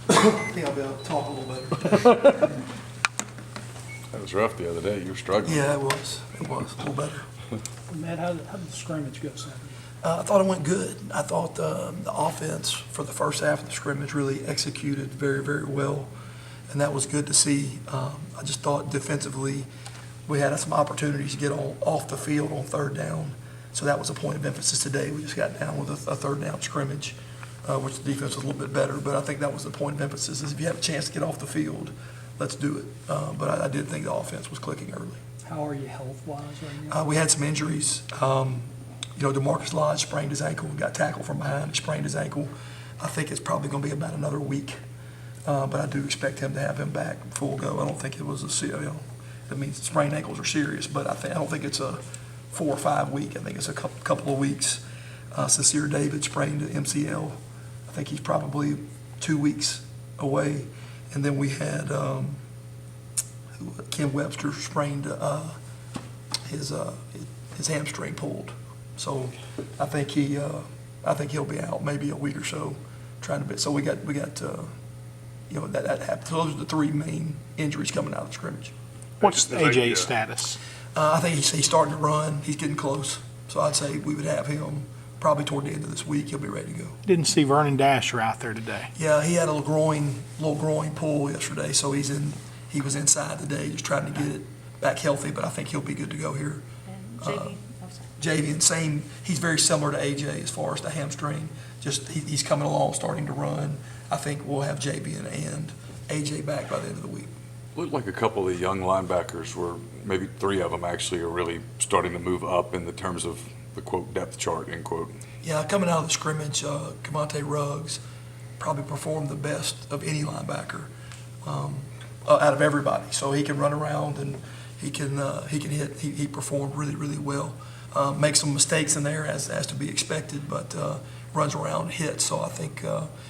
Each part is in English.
I think I'll be able to talk a little better. That was rough the other day. You were struggling. Yeah, it was. It was a little better. Matt, how did the scrimmage go Saturday? I thought it went good. I thought the offense for the first half of the scrimmage really executed very, very well, and that was good to see. I just thought defensively we had some opportunities to get off the field on third down, so that was a point of emphasis today. We just got down with a third down scrimmage, which the defense was a little bit better, but I think that was the point of emphasis, is if you have a chance to get off the field, let's do it. But I did think the offense was clicking early. How are you health-wise right now? We had some injuries. DeMarcus Lodge sprained his ankle, got tackled from behind, he sprained his ankle. I think it's probably going to be about another week, but I do expect him to have him back full go. I don't think it was I mean, sprained ankles are serious, but I don't think it's a 4 or 5 week. I think it's a couple of weeks. Sincere David sprained the MCL. I think he's probably 2 weeks away. And then we had Ken Webster sprained his hamstring pulled. So I think he'll be out maybe a week or so trying to. So we got that happened. So those are the 3 main injuries coming out of the scrimmage. What's AJ's status? I think he's starting to run. He's getting close. So I'd say we would have him probably toward the end of this week. He'll be ready to go. Didn't see Vernon Dasher out there today. Yeah, he had a little groin pull yesterday, so he was inside today just trying to get it back healthy, but I think he'll be good to go here. And JV, Javian, same, he's very similar to AJ as far as the hamstring. Just he's coming along, starting to run. I think we'll have Javian and AJ back by the end of the week. Looked like a couple of the young linebackers were, maybe 3 of them actually, are really starting to move up in the terms of the quote depth chart, end quote. Yeah, coming out of the scrimmage, Cavante Ruggs probably performed the best of any linebacker out of everybody. So he can run around and he can hit. He performed really, really well. Make some mistakes in there as to be expected, but runs around and hits. So I think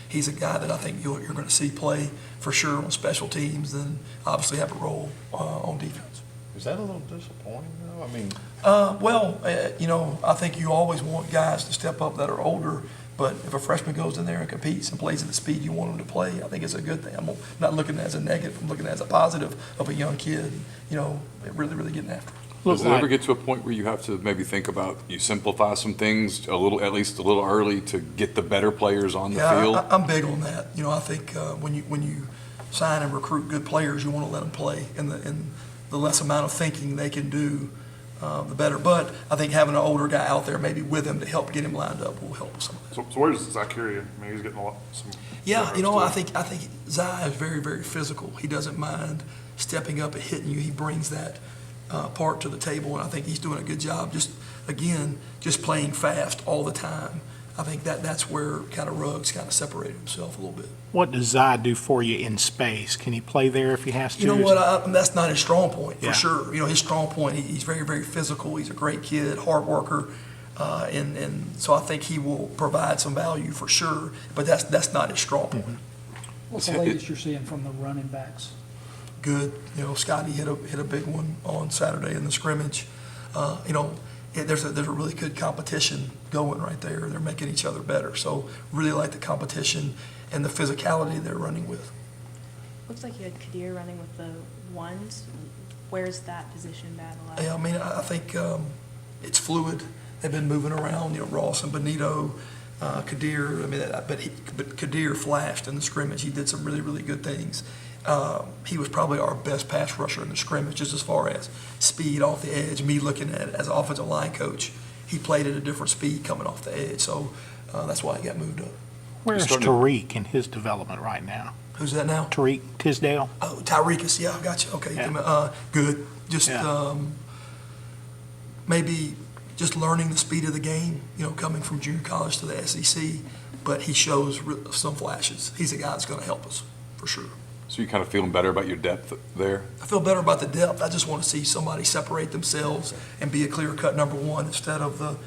he's a guy that I think you're going to see play for sure on special teams, and obviously have a role on defense. Is that a little disappointing, though? I mean, I think you always want guys to step up that are older, but if a freshman goes in there and competes and plays at the speed you want him to play, I think it's a good thing. I'm not looking at it as a negative, I'm looking at it as a positive of a young kid, really, really getting after it. Does it ever get to a point where you have to maybe think about, you simplify some things at least a little early to get the better players on the field? I'm big on that. I think when you sign and recruit good players, you want to let them play, and the less amount of thinking they can do, the better. But I think having an older guy out there maybe with him to help get him lined up will help with some of that. So where's Zachary? I mean, he's getting some. Yeah, I think Zai is very, very physical. He doesn't mind stepping up and hitting you. He brings that part to the table, and I think he's doing a good job. Just playing fast all the time. I think that's where kind of Ruggs kind of separated himself a little bit. What does Zai do for you in space? Can he play there if he has to? You know what? That's not his strong point, for Yeah. sure. His strong point, he's very, very physical. He's a great kid, hard worker, and so I think he will provide some value for sure, but that's not his strong point. What's the latest you're seeing from the running backs? Good. Scotty hit a big one on Saturday in the scrimmage. There's a really good competition going right there. They're making each other better. So really like the competition and the physicality they're running with. looks like you had Kadir running with the ones. Where's that position battle at? Yeah, I mean, I think it's fluid. They've been moving around. Ross and Benito, Kadir. I mean, but Kadir flashed in the scrimmage. He did some really, really good things. He was probably our best pass rusher in the scrimmage, just as far as speed off the edge. Me looking at it as an offensive line coach, he played at a different speed coming off the edge. So that's why he got moved up. Where's Tariq in his development right now? Who's that now? Tariq Tisdale? Oh, Tyrekus. Yeah, I got you. Okay. Yeah. Good. Just Yeah. maybe just learning the speed of the game, coming from junior college to the SEC, but he shows some flashes. He's a guy that's going to help us, for sure. So you kind of feeling better about your depth there? I feel better about the depth. I just want to see somebody separate themselves and be a clear-cut number one instead of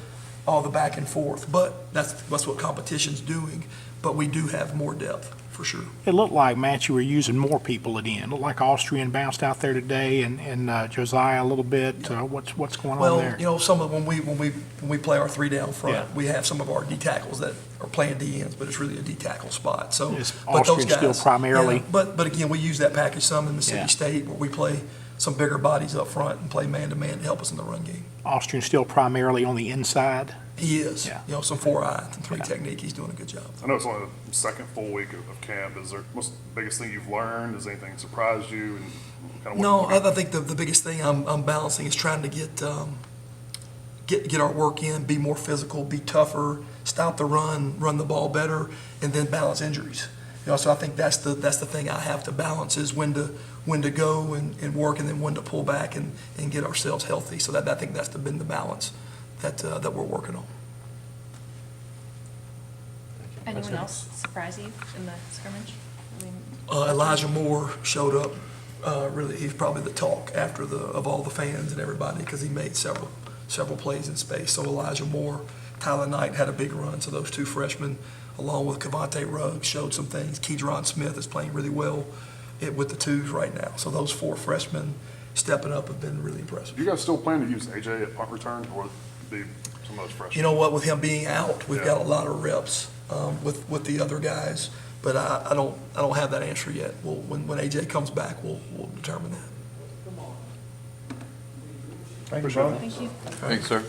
all the back and forth. But that's what competition's doing. But we do have more depth, for sure. It looked like, Matt, you were using more people at the end. It looked like Austrian bounced out there today and Josiah a little bit. What's going on there? Well, some of when we play our three down front, Yeah. we have some of our D tackles that or playing D ends, but it's really a D tackle spot, so. Is but those Austrian still guys- primarily- yeah, But again, we use that package some in Mississippi Yeah. State, where we play some bigger bodies up front and play man-to-man to help us in the run game. Austrian still primarily on the inside? He is, Yeah. you know, some 4-eye and 3 Yeah. technique, he's doing a good job. I know it's only the second full week of camp. Is there, what's the biggest thing you've learned? Has anything surprised you? And kind of No, I think the biggest thing I'm balancing is trying to get our work in, be more physical, be tougher, stop the run the ball better, and then balance injuries. You know, so I think that's the thing I have to balance is when to go and work, and then when to pull back and get ourselves healthy. So I think that's been the balance that we're working on. Anyone else surprise you in the scrimmage? I mean, Elijah Moore showed up, really, he's probably the talk of all the fans and everybody, because he made several plays in space. So Elijah Moore, Tyler Knight had a big run, so those two freshmen, along with Cavante Ruggs, showed some things. Keydron Smith is playing really well with the twos right now. So those 4 freshmen stepping up have been really impressive. Do you guys still plan to use AJ at punt return, or be some of those freshmen? You know what, with him being out, we've got a lot of reps with the other guys, but I don't have that answer yet. When AJ comes back, we'll determine that. Thank you, brother. Thank you. Thanks, sir.